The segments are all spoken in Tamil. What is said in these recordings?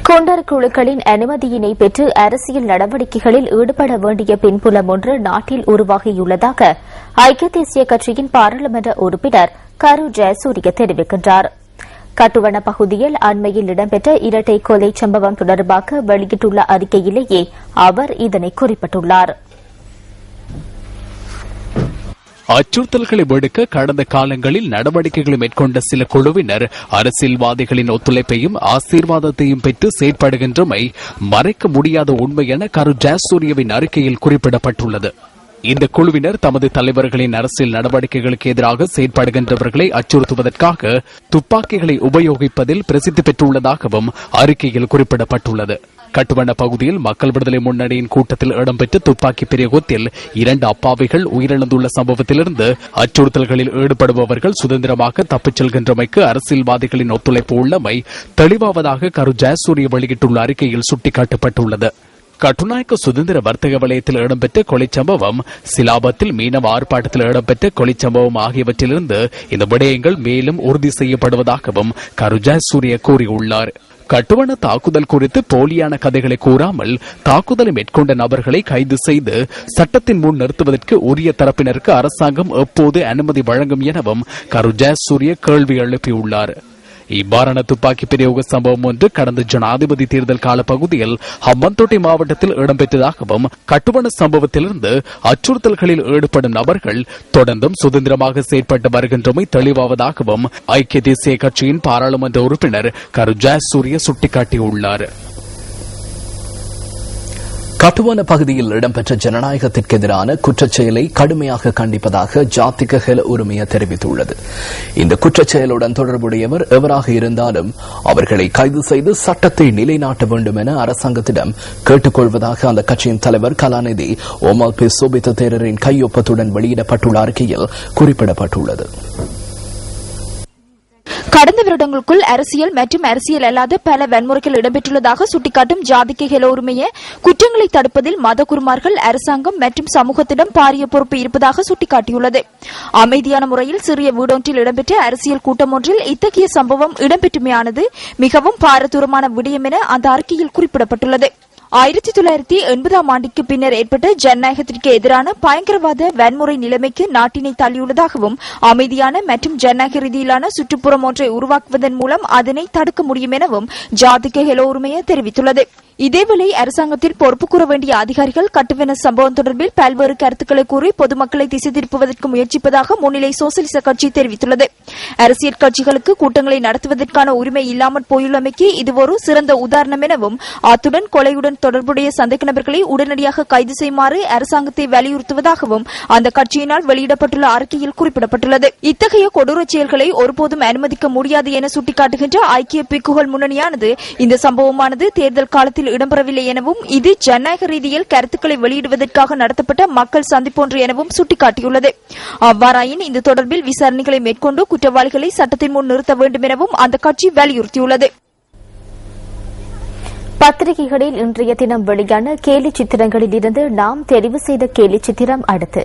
குண்டர் குழுக்களின் அனுமதியினை பெற்று அரசியல் நடவடிக்கைகளில் ஈடுபட வேண்டிய பின்புலம் ஒன்று நாட்டில் உருவாகியுள்ளதாக ஐக்கிய தேசிய கட்சியின் பாராளுமன்ற உறுப்பினர் கரு ஜெயசூரிய தெரிவிக்கின்றார். கட்டுவன பகுதியில் அண்மையில் இடம்பெற்ற இரட்டை கொலை சம்பவம் தொடர்பாக வெளியிட்டுள்ள அறிக்கையிலேயே அவர் இதனை குறிப்பிட்டுள்ளார். அச்சுறுத்தல்களை விடுக்க கடந்த காலங்களில் நடவடிக்கைகளை மேற்கொண்ட சில குழுவினர் அரசியல்வாதிகளின் ஒத்துழைப்பையும் ஆசீர்வாதத்தையும் பெற்று செயற்படுகின்றமை மறைக்க முடியாத உண்மை என கரு ஜெயசூரியவின் அறிக்கையில் குறிப்பிடப்பட்டுள்ளது. இந்த குழுவினர் தமது தலைவர்களின் அரசியல் நடவடிக்கைகளுக்கு எதிராக செயற்படுகின்றவர்களை அச்சுறுத்துவதற்காக துப்பாக்கிகளை உபயோகிப்பதில் பிரசித்தி பெற்றுள்ளதாகவும் அறிக்கையில் குறிப்பிடப்பட்டுள்ளது. கட்டுவன பகுதியில் மக்கள் விடுதலை முன்னணியின் கூட்டத்தில் இடம்பெற்ற துப்பாக்கி பிரயோகத்தில் 2 அப்பாவிகள் உயிரிழந்துள்ள சம்பவத்திலிருந்து அச்சுறுத்தல்களில் ஈடுபடுபவர்கள் சுதந்திரமாக தப்பிச் செல்கின்றமைக்கு அரசியல்வாதிகளின் ஒத்துழைப்பு உள்ளமை தெளிவாவதாக கரு ஜெயசூரிய வெளியிட்டுள்ள அறிக்கையில் சுட்டிக்காட்டப்பட்டுள்ளது. கட்டுநாயக்க சுதந்திர வர்த்தக வலயத்தில் இடம்பெற்ற கொலை சம்பவம், சிலாபத்தில் மீனவ ஆர்ப்பாட்டத்தில் இடம்பெற்ற கொலை சம்பவம் ஆகியவற்றிலிருந்து இந்த விடயங்கள் மேலும் உறுதி செய்யப்படுவதாகவும் கரு ஜெயசூரிய கூறியுள்ளார். கட்டுவன தாக்குதல் குறித்து போலியான கதைகளை கூறாமல் தாக்குதலை மேற்கொண்ட நபர்களை கைது செய்து சட்டத்தின் முன் நிறுத்துவதற்கு உரிய தரப்பினருக்கு அரசாங்கம் எப்போது அனுமதி வழங்கும் எனவும் கரு ஜெயசூரிய கேள்வி எழுப்பியுள்ளார். இவ்வாறான துப்பாக்கி பிரயோக சம்பவம் ஒன்று கடந்த ஜனாதிபதி தேர்தல் கால பகுதியில் ஹம்மந்தோட்டை மாவட்டத்தில் இடம்பெற்றதாகவும் கட்டுவன சம்பவத்திலிருந்து அச்சுறுத்தல்களில் ஈடுபடும் நபர்கள் தொடர்ந்தும் சுதந்திரமாக செயற்பட்டு வருகின்றமை தெளிவாவதாகவும் ஐக்கிய தேசிய கட்சியின் பாராளுமன்ற உறுப்பினர் கரு ஜெயசூரிய சுட்டிக்காட்டியுள்ளார். கட்டுவன பகுதியில் இடம்பெற்ற ஜனநாயகத்திற்கு எதிரான குற்றச்செயலை கடுமையாக கண்டிப்பதாக ஜாத்திக ஹெல உரிமையை தெரிவித்துள்ளது. இந்த குற்றச்செயலுடன் தொடர்புடையவர் எவராக இருந்தாலும் அவர்களை கைது செய்து சட்டத்தை நிலைநாட்ட வேண்டும் என அரசாங்கத்திடம் கேட்டுக் கொள்வதாக அந்த கட்சியின் தலைவர் கலாநிதி ஓமால் பி சோபித்த தேரரின் கையொப்பத்துடன் வெளியிடப்பட்டுள்ள அறிக்கையில் குறிப்பிடப்பட்டுள்ளது. கடந்த வருடங்களுக்குள் அரசியல் மற்றும் அரசியல் அல்லாத பல வன்முறைகள் இடம்பெற்றுள்ளதாக சுட்டிக்காட்டும் ஜாதிக ஹெல உரிமையை குற்றங்களை தடுப்பதில் மதகுருமார்கள், அரசாங்கம் மற்றும் சமூகத்திடம் பாரிய பொறுப்பு இருப்பதாக சுட்டிக்காட்டியுள்ளது. அமைதியான முறையில் சிறிய வீடொன்றில் இடம்பெற்ற அரசியல் கூட்டம் ஒன்றில் இத்தகைய சம்பவம் இடம்பெற்றுமையானது மிகவும் பாரதூரமான விடயம் என அந்த அறிக்கையில் குறிப்பிடப்பட்டுள்ளது. 1980ஆம் ஆண்டுக்கு பின்னர் ஏற்பட்ட ஜனநாயகத்திற்கு எதிரான பயங்கரவாத வன்முறை நிலைமைக்கு நாட்டினை தள்ளியுள்ளதாகவும் அமைதியான மற்றும் ஜனநாயக ரீதியிலான சுற்றுப்புறம் ஒன்றை உருவாக்குவதன் மூலம் அதனை தடுக்க முடியும் எனவும் ஜாதிக ஹெல உரிமையை தெரிவித்துள்ளது. இதேவேளை அரசாங்கத்தில் பொறுப்பு கூற வேண்டிய அதிகாரிகள் கட்டுவன சம்பவம் தொடர்பில் பல்வேறு கருத்துக்களை கூறி பொதுமக்களை திசை திருப்புவதற்கு முயற்சிப்பதாக முன்னிலை சோசலிச கட்சி தெரிவித்துள்ளது. அரசியல் கட்சிகளுக்கு கூட்டங்களை நடத்துவதற்கான உரிமை இல்லாமல் போயுள்ளமைக்கு இது ஒரு சிறந்த உதாரணம் எனவும் அத்துடன் கொலையுடன் தொடர்புடைய சந்தேக நபர்களை உடனடியாக கைது செய்யுமாறு அரசாங்கத்தை வலியுறுத்துவதாகவும் அந்த கட்சியினால் வெளியிடப்பட்டுள்ள அறிக்கையில் குறிப்பிடப்பட்டுள்ளது. இத்தகைய கொடூர செயல்களை ஒருபோதும் அனுமதிக்க முடியாது என சுட்டிக்காட்டுகின்ற ஐக்கிய பிக்குகள் முன்னணியானது இந்த சம்பவமானது தேர்தல் காலத்தில் இடம்பெறவில்லை எனவும் இது ஜனநாயக ரீதியில் கருத்துக்களை வெளியிடுவதற்காக நடத்தப்பட்ட மக்கள் சந்திப்பு ஒன்று எனவும் சுட்டிக்காட்டியுள்ளது. அவ்வாறாயின் இந்த தொடர்பில் விசாரணைகளை மேற்கொண்டு குற்றவாளிகளை சட்டத்தின் முன் நிறுத்த வேண்டும் எனவும் அந்த கட்சி வலியுறுத்தியுள்ளது. பத்திரிகைகளில் இன்றைய தினம் வெளியான கேலி சித்திரங்களில் இருந்து நாம் தெரிவு செய்த கேலி சித்திரம் அடுத்து.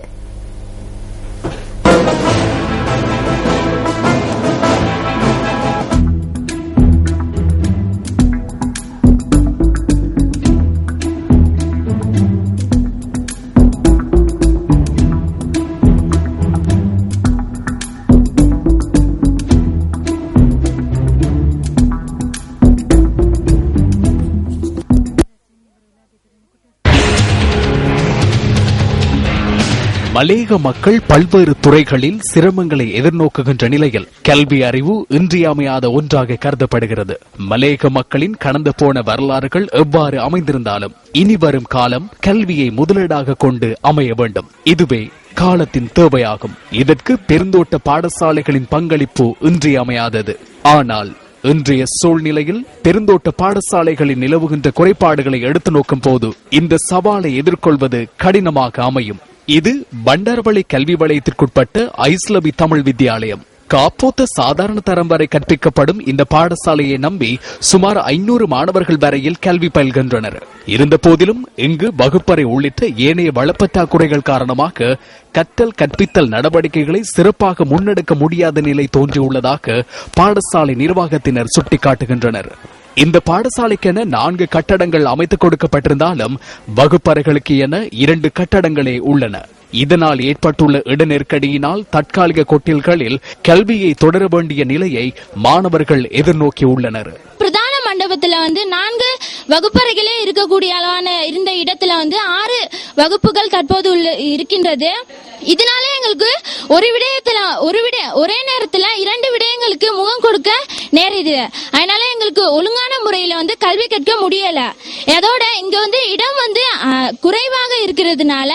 மலேக மக்கள் பல்வேறு துறைகளில் சிரமங்களை எதிர்நோக்குகின்ற நிலையில் கல்வி அறிவு இன்றியமையாத ஒன்றாக கருதப்படுகிறது. மலேக மக்களின் கடந்து போன வரலாறுகள் எவ்வாறு அமைந்திருந்தாலும் இனி வரும் காலம் கல்வியை முதலீடாக கொண்டு அமைய வேண்டும். இதுவே காலத்தின் தேவையாகும். இதற்கு பெருந்தோட்ட பாடசாலைகளின் பங்களிப்பு இன்றியமையாதது. ஆனால் இன்றைய சூழ்நிலையில் பெருந்தோட்ட பாடசாலைகளில் நிலவுகின்ற குறைபாடுகளை எடுத்து நோக்கும் போது இந்த சவாலை எதிர்கொள்வது கடினமாக அமையும். இது பண்டாரவளை கல்வி வலயத்திற்குட்பட்ட ஐஸ்லபி தமிழ் வித்தியாலயம். காப்போத்த சாதாரண தரம் வரை கற்பிக்கப்படும் இந்த பாடசாலையை நம்பி சுமார் 500 மாணவர்கள் வரையில் கல்வி பயில்கின்றனர். இருந்த போதிலும் இங்கு வகுப்பறை உள்ளிட்ட ஏனைய வளப்பற்றாக்குறைகள் காரணமாக கற்றல் கற்பித்தல் நடவடிக்கைகளை சிறப்பாக முன்னெடுக்க முடியாத நிலை தோன்றியுள்ளதாக பாடசாலை நிர்வாகத்தினர் சுட்டிக்காட்டுகின்றனர். இந்த பாடசாலைக்கென 4 கட்டடங்கள் அமைத்துக் கொடுக்கப்பட்டிருந்தாலும் வகுப்பறைகளுக்கு என 2 கட்டடங்களே உள்ளன. இதனால் ஏற்பட்டுள்ள இட நெருக்கடியினால் தற்காலிக கொட்டில்களில் கல்வியை தொடர வேண்டிய நிலையை மாணவர்கள் எதிர்நோக்கியுள்ளனர். பிரதான மண்டபத்துல 4 வகுப்பறைகளே இருக்கக்கூடிய அளவான இருந்த இடத்துல 6 வகுப்புகள் தற்போது இருக்கின்றது. இதனால எங்களுக்கு ஒரே நேரத்துல 2 விடயங்களுக்கு முகம் கொடுக்க நேரிடுது. அதனால எங்களுக்கு ஒழுங்கான முறையில கல்வி கற்க முடியல. அதோட இங்க இடம் குறைவாக இருக்கிறதுனால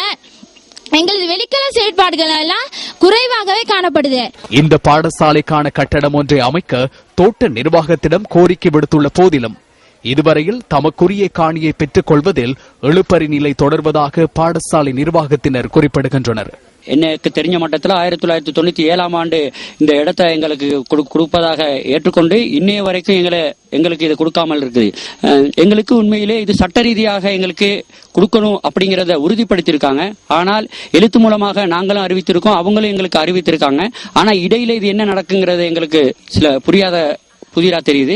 எங்களது வெளிக்கல செயற்பாடுகள் எல்லாம் குறைவாகவே காணப்படுது. இந்த பாடசாலைக்கான கட்டடம் ஒன்றை அமைக்க தோட்ட நிர்வாகத்திடம் கோரிக்கை விடுத்துள்ள போதிலும் இதுவரையில் தமக்குரிய காணியை பெற்றுக் கொள்வதில் எழுப்பறி நிலை தொடர்வதாக பாடசாலை நிர்வாகத்தினர் குறிப்பிடுகின்றனர். எனக்கு தெரிஞ்ச மட்டத்தில் 1997 ஆண்டு இந்த இடத்தை எங்களுக்கு கொடுப்பதாக ஏற்றுக்கொண்டு இன்னைய வரைக்கும் எங்களுக்கு இது கொடுக்காமல் இருக்குது. எங்களுக்கு உண்மையிலே இது சட்ட ரீதியாக எங்களுக்கு கொடுக்கணும் அப்படிங்கறத உறுதிப்படுத்தியிருக்காங்க. ஆனால் எழுத்து மூலமாக நாங்களும் அறிவித்திருக்கோம், அவங்களும் எங்களுக்கு அறிவித்திருக்காங்க. ஆனா இடையில இது என்ன நடக்குங்கிறது எங்களுக்கு சில புதிரா தெரியுது.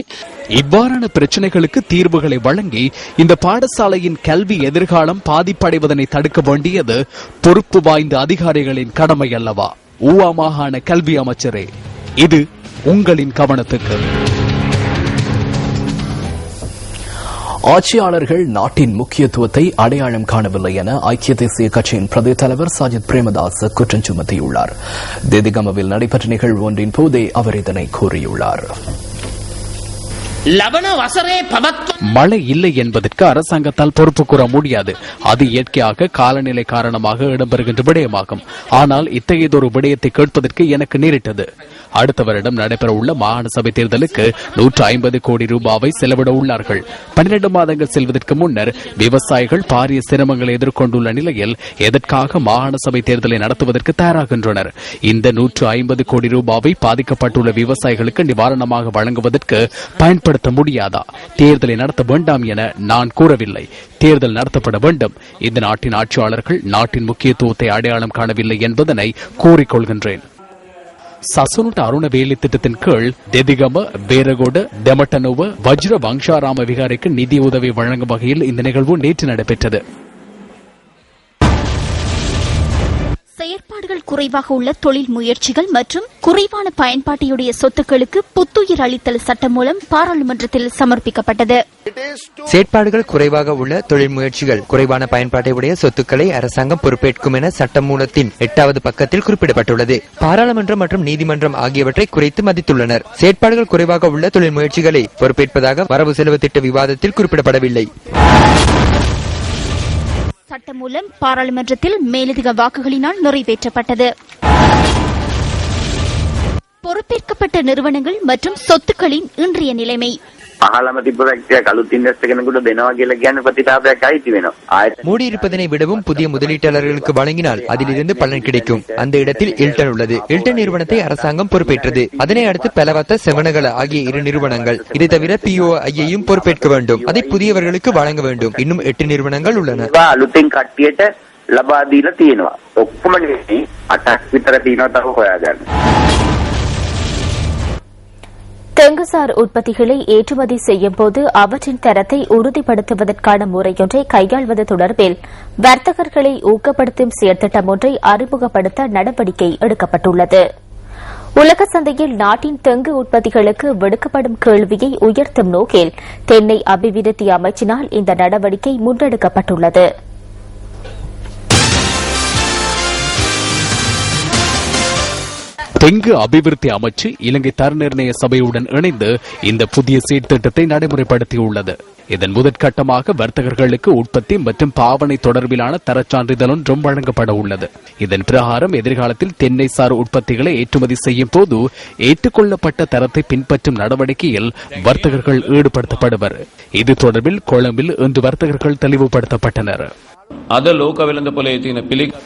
இவ்வாறான பிரச்சனைகளுக்கு தீர்வுகளை வழங்கி இந்த பாடசாலையின் கல்வி எதிர்காலம் பாதிப்படைவதனை தடுக்க வேண்டியது பொறுப்பு வாய்ந்த அதிகாரிகளின் கடமை அல்லவா? ஊவா மாகாண கல்வி அமைச்சரே, இது உங்களின் கவனத்துக்கு. ஆட்சியாளர்கள் நாட்டின் முக்கியத்துவத்தை அடையாளம் காணவில்லை என ஐக்கிய தேசிய கட்சியின் பிரதி தலைவர் சஜித் பிரேமதாஸ் குற்றம் சுமத்தியுள்ளார். தேதிகமவில் நடைபெற்ற நிகழ்வு ஒன்றின் போதே அவர் இதனை கூறியுள்ளார். மழை இல்லை என்பதற்கு அரசாங்கத்தால் பொறுப்பு கூற முடியாது. அது இயற்கையாக காலநிலை காரணமாக இடம்பெறுகின்ற விடயமாகும். ஆனால் இத்தகையதொரு விடயத்தை கேட்பதற்கு எனக்கு நேரிட்டது. அடுத்த வருடம் நடைபெற உள்ள மாகாண சபை தேர்தலுக்கு 150 கோடி ரூபாவை செலவிட உள்ளார்கள். 12 மாதங்கள் செல்வதற்கு முன்னர் விவசாயிகள் பாரிய சிரமங்களை எதிர்கொண்டுள்ள நிலையில் எதற்காக மாகாண சபை தேர்தலை நடத்துவதற்கு தயாராகின்றனர்? இந்த 150 கோடி ரூபாவை பாதிக்கப்பட்டுள்ள விவசாயிகளுக்கு நிவாரணமாக வழங்குவதற்கு பயன்படுத்த முடியாதா? தேர்தலை நடத்த வேண்டாம் என நான் கூறவில்லை. தேர்தல் நடத்தப்பட வேண்டும். இந்த நாட்டின் ஆட்சியாளர்கள் நாட்டின் முக்கியத்துவத்தை அடையாளம் காணவில்லை என்பதனை கூறிக்கொள்கின்றேன். சசுனுட்ட அருண வேலி திட்டத்தின் கீழ் தெதிகம, பேரகோட, டெமட்டனோவ, வஜ்ர வங்சாராம விகாரைக்கு நிதி உதவி வழங்கும் வகையில் இந்த நிகழ்வு நேற்று நடைபெற்றது. செயற்பாடுகள் குறைவாக உள்ள தொழில் முயற்சிகள் மற்றும் குறைவான பயன்பாட்டையுடைய சொத்துக்களுக்கு புத்துயிர் அளித்தல் சட்டம் மூலம் பாராளுமன்றத்தில் சமர்ப்பிக்கப்பட்டது. செயற்பாடுகள் குறைவாக உள்ள தொழில் முயற்சிகள், குறைவான பயன்பாட்டை உடைய சொத்துக்களை அரசாங்கம் பொறுப்பேற்கும் என சட்டமூலத்தின் 8வது பக்கத்தில் குறிப்பிடப்பட்டுள்ளது. பாராளுமன்றம் மற்றும் நீதிமன்றம் ஆகியவற்றை குறைத்து மதித்துள்ளனர். செயற்பாடுகள் குறைவாக உள்ள தொழில் முயற்சிகளை பொறுப்பேற்பதாக வரவு செலவு திட்ட விவாதத்தில் குறிப்பிடப்படவில்லை. சட்டம் மூலம் பாராளுமன்றத்தில் மேலதிக வாக்குகளினால் நிறைவேற்றப்பட்டது. பொறுப்பேற்கப்பட்ட நிறுவனங்கள் மற்றும் சொத்துக்களின் இன்றைய நிலைமை. மூடியிருப்பதனை விடவும் புதிய முதலீட்டாளர்களுக்கு வழங்கினால் அதிலிருந்து பலன் கிடைக்கும். அந்த இடத்தில் இல்டன் உள்ளது. இல்டன் நிறுவனத்தை அரசாங்கம் பொறுப்பேற்றது. அதனை அடுத்து பெலவத்த, செவனகல ஆகிய 2 நிறுவனங்கள். இதை தவிர POI-யையும் பொறுப்பேற்க வேண்டும். அதை புதியவர்களுக்கு வழங்க வேண்டும். இன்னும் 8 நிறுவனங்கள் உள்ளன. தெங்குசார் உற்பத்திகளை ஏற்றுமதி செய்யும் போது அவற்றின் தரத்தை உறுதிப்படுத்துவதற்கான முறையொன்றை கையாள்வது தொடர்பில் வர்த்தகர்களை ஊக்கப்படுத்தும் செயற்திட்டம் ஒன்றை அறிமுகப்படுத்த நடவடிக்கை எடுக்கப்பட்டுள்ளது. உலக சந்தையில் நாட்டின் தெங்கு உற்பத்திகளுக்கு விடுக்கப்படும் கேள்வியை உயர்த்தும் நோக்கில் தென்னை அபிவிருத்தி அமைச்சினால் இந்த நடவடிக்கை முன்னெடுக்கப்பட்டுள்ளது. தெங்கு அபிவிருத்தி அமைச்சு இலங்கை தர நிர்ணய சபையுடன் இணைந்து இந்த புதிய சீர்திட்டத்தை நடைமுறைப்படுத்தியுள்ளது. இதன் முதற்கட்டமாக வர்த்தகர்களுக்கு உற்பத்தி மற்றும் பாவனை தொடர்பிலான தரச்சான்றிதழ் ஒன்றும் வழங்கப்பட உள்ளது. இதன் பிரகாரம் எதிர்காலத்தில் தென்னை சார் உற்பத்திகளை ஏற்றுமதி செய்யும் போது ஏற்றுக்கொள்ளப்பட்ட தரத்தை பின்பற்றும் நடவடிக்கையில் வர்த்தகர்கள் ஈடுபடுத்தப்படுவர். இது தொடர்பில் கொழும்பில் இன்று வர்த்தகர்கள் தெளிவுபடுத்தப்பட்டனர்.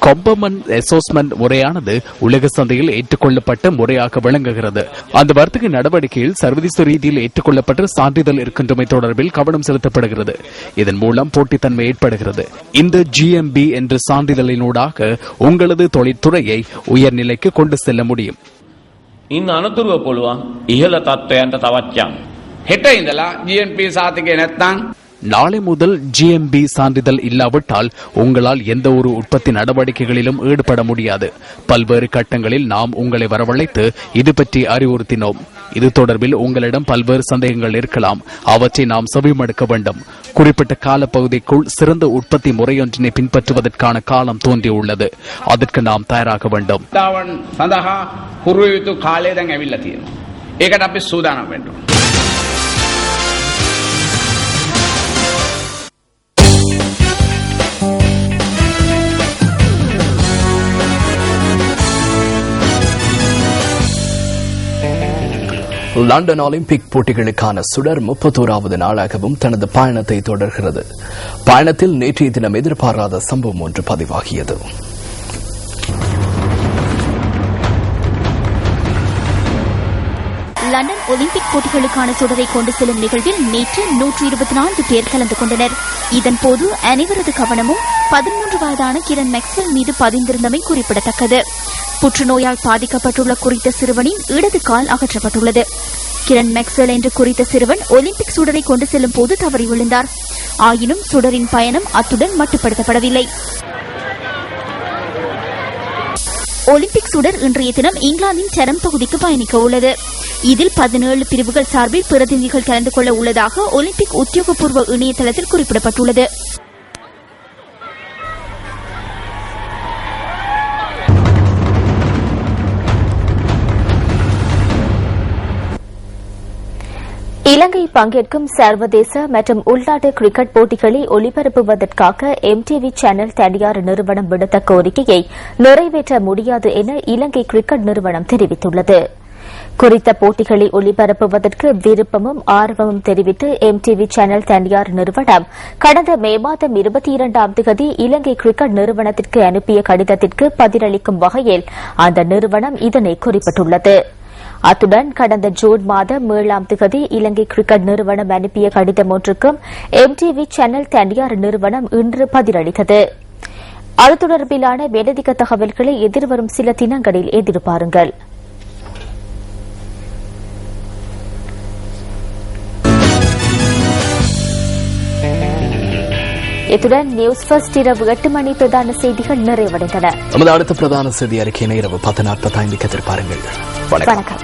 கொம்பமன் அசோஸ்மெண்ட் முறையானது உலக சந்தையில் ஏற்றுக்கொள்ளப்பட்ட முறையாக விளங்குகிறது. அந்த வர்த்தக நடவடிக்கையில் சர்வதேச ரீதியில் ஏற்றுக்கொள்ளப்பட்ட சான்றிதழ் இருக்கின்றமை தொடர்பில் கவனம் செலுத்தப்படுகிறது. இதன் மூலம் போட்டித்தன்மை ஏற்படுகிறது. இந்த GMB என்ற சான்றிதழினூடாக உங்களது தொழிற்துறையை உயர்நிலைக்கு கொண்டு செல்ல முடியும். இந்த අනතුරුව පුළුවන් ඉහළ තත්ත්වයන්ට තවත් යන්න. හෙට ඉඳලා GMP සාතිකේ නැත්නම් நாளை முதல் GMB சான்றிதழ் இல்லாவிட்டால் உங்களால் எந்த ஒரு உற்பத்தி நடவடிக்கைகளிலும் ஈடுபட முடியாது. பல்வேறு கட்டங்களில் நாம் உங்களை வரவழைத்து இது பற்றி அறிவுறுத்தினோம். இது தொடர்பில் உங்களிடம் பல்வேறு சந்தேகங்கள் இருக்கலாம். அவற்றை நாம் செவிமடுக்க வேண்டும். குறிப்பிட்ட காலப்பகுதிக்குள் சிறந்த உற்பத்தி முறையொன்றினை பின்பற்றுவதற்கான காலம் தோன்றியுள்ளது. அதற்கு நாம் தயாராக வேண்டும். සඳහා හුරු යුතු කාලය දැන් ඇවිල්ලා තියෙනවා. ඒකට අපි සූදානම් වෙන්න ඕනේ. லண்டன் ஒலிம்பிக் போட்டிகளுக்கான சுடர் 31வது நாளாகவும் தனது பயணத்தை தொடர்கிறது. பயணத்தில் நேற்றைய தினம் எதிர்பாராத சம்பவம் ஒன்று பதிவாகியது. லண்டன் ஒலிம்பிக் போட்டிகளுக்கான சுடரை கொண்டு செல்லும் நிகழ்வில் நேற்று 124 பேர் கலந்து கொண்டனர். இதன்போது அனைவரது கவனமும் 13 வயதான கிரண் மேக்ஸ்வெல் மீது பதிந்திருந்தமை குறிப்பிடத்தக்கது. புற்றுநோயால் பாதிக்கப்பட்டுள்ள குறித்த சிறுவனின் இடது கால் அகற்றப்பட்டுள்ளது. கிரண் மேக்ஸ்வெல் என்ற குறித்த சிறுவன் ஒலிம்பிக் சுடரை கொண்டு செல்லும் போது தவறி விழுந்தார். ஆயினும் சுடரின் பயணம் அத்துடன் மட்டுப்படுத்தப்படவில்லை. ஒலிம்பிக் சுடர் இன்றைய தினம் இங்கிலாந்தின் டெரம் பகுதிக்கு பயணிக்க உள்ளது. இதில் 17 பிரிவுகள் சார்பில் பிரதிநிதிகள் கலந்து கொள்ள உள்ளதாக ஒலிம்பிக் உத்தியோகபூர்வ இணையதளத்தில் குறிப்பிடப்பட்டுள்ளது. இலங்கை பங்கேற்கும் சர்வதேச மற்றும் உள்நாட்டு கிரிக்கெட் போட்டிகளை ஒளிபரப்புவதற்காக MTV சேனல் தனியார் நிறுவனம் விடுத்த கோரிக்கையை நிறைவேற்ற முடியாது என இலங்கை கிரிக்கெட் நிறுவனம் தெரிவித்துள்ளது. குறித்த போட்டிகளை ஒளிபரப்புவதற்கு விருப்பமும் ஆர்வமும் தெரிவித்து MTV சேனல் தனியார் நிறுவனம் கடந்த மே மாதம் 22ஆம் தேதி இலங்கை கிரிக்கெட் நிறுவனத்திற்கு அனுப்பிய கடிதத்திற்கு பதிலளிக்கும் வகையில் அந்த நிறுவனம் இதனை குறிப்பிட்டுள்ளது. அத்துடன் கடந்த ஜூன் மாதம் 7ஆம் தேதி இலங்கை கிரிக்கெட் நிறுவனம் அனுப்பிய கடிதம் ஒன்றுக்கும் MTV சேனல் தனியார் நிறுவனம் இன்று பதிலளித்தது. அது தொடர்பிலான மேலதிக தகவல்களை எதிர்வரும் சில தினங்களில் எதிர்பாருங்கள். இத்துடன் நியூஸ் ஃபர்ஸ்ட் இரவு 8 மணி பிரதான செய்திகள் நிறைவடைந்தன. நமது அடுத்த பிரதான செய்தி அறிக்கையினை இரவு 10:45 எதிர்பாருங்கள். வணக்கம்.